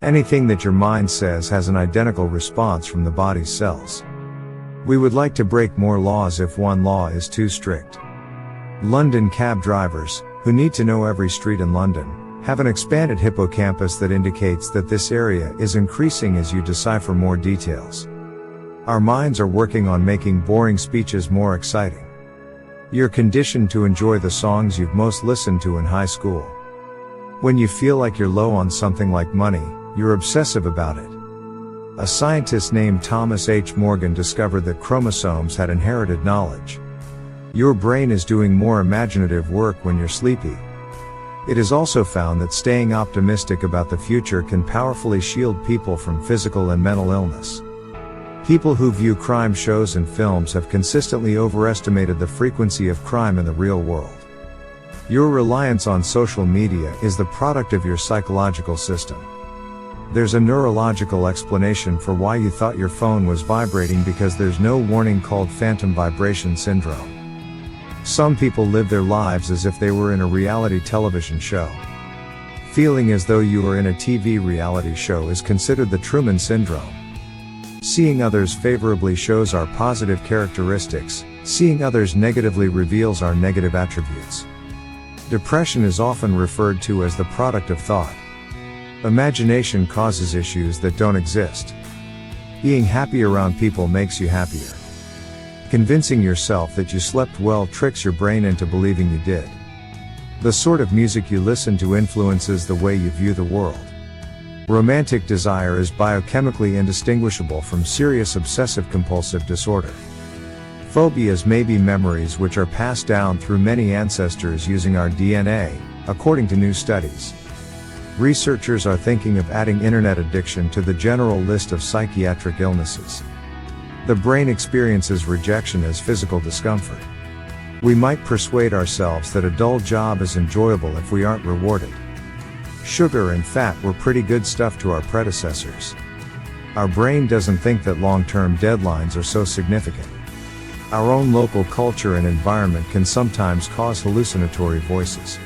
Anything that your mind says has an identical response from the body's cells. We would like to break more laws if one law is too strict. London cab drivers, who need to know every street in London, have an expanded hippocampus that indicates that this area is increasing as you decipher more details. Our minds are working on making boring speeches more exciting. You're conditioned to enjoy the songs you've most listened to in high school. When you feel like you're low on something like money, you're obsessive about it. A scientist named Thomas H. Morgan discovered that chromosomes had inherited knowledge. Your brain is doing more imaginative work when you're sleepy. It is also found that staying optimistic about the future can powerfully shield people from physical and mental illness. People who view crime shows and films have consistently overestimated the frequency of crime in the real world. Your reliance on social media is the product of your psychological system. There's a neurological explanation for why you thought your phone was vibrating because there's no warning called phantom vibration syndrome. Some people live their lives as if they were in a reality television show. Feeling as though you are in a TV reality show is considered the Truman Syndrome. Seeing others favorably shows our positive characteristics, seeing others negatively reveals our negative attributes. Depression is often referred to as the product of thought. Imagination causes issues that don't exist. Being happy around people makes you happier. Convincing yourself that you slept well tricks your brain into believing you did. The sort of music you listen to influences the way you view the world. Romantic desire is biochemically indistinguishable from serious obsessive-compulsive disorder. Phobias may be memories which are passed down through many ancestors using our DNA, according to new studies. Researchers are thinking of adding internet addiction to the general list of psychiatric illnesses. The brain experiences rejection as physical discomfort. We might persuade ourselves that a dull job is enjoyable if we aren't rewarded. Sugar and fat were pretty good stuff to our predecessors. Our brain doesn't think that long-term deadlines are so significant. Our own local culture and environment can sometimes cause hallucinatory voices.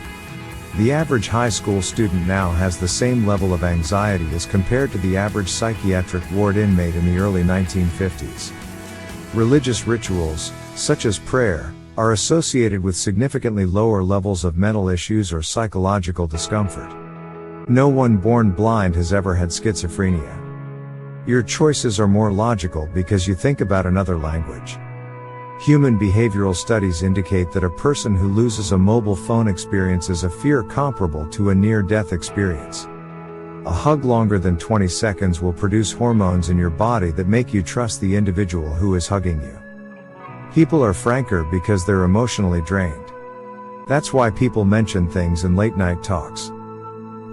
The average high school student now has the same level of anxiety as compared to the average psychiatric ward inmate in the early 1950s. Religious rituals, such as prayer, are associated with significantly lower levels of mental issues or psychological discomfort. No one born blind has ever had schizophrenia. Your choices are more logical because you think about another language. Human behavioral studies indicate that a person who loses a mobile phone experiences a fear comparable to a near-death experience. A hug longer than 20 seconds will produce hormones in your body that make you trust the individual who is hugging you. People are franker because they're emotionally drained. That's why people mention things in late-night talks.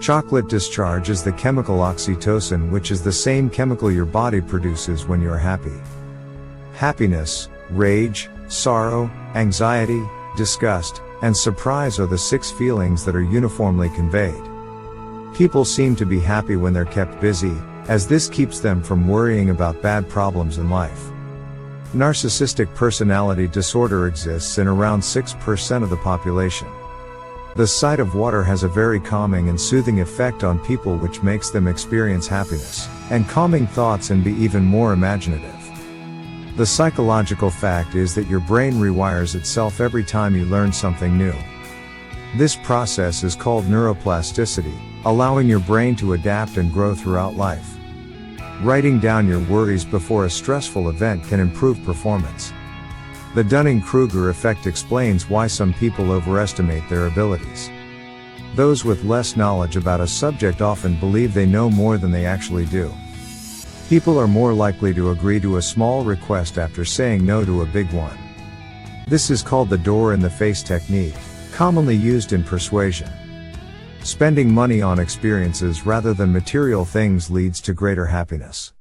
Chocolate discharges the chemical oxytocin, which is the same chemical your body produces when you're happy. Happiness, rage, sorrow, anxiety, disgust, and surprise are the 6 feelings that are uniformly conveyed. People seem to be happy when they're kept busy, as this keeps them from worrying about bad problems in life. Narcissistic personality disorder exists in around 6% of the population. The sight of water has a very calming and soothing effect on people, which makes them experience happiness and calming thoughts and be even more imaginative. The psychological fact is that your brain rewires itself every time you learn something new. This process is called neuroplasticity, allowing your brain to adapt and grow throughout life. Writing down your worries before a stressful event can improve performance. The Dunning-Kruger effect explains why some people overestimate their abilities. Those with less knowledge about a subject often believe they know more than they actually do. People are more likely to agree to a small request after saying no to a big one. This is called the door-in-the-face technique, commonly used in persuasion. Spending money on experiences rather than material things leads to greater happiness.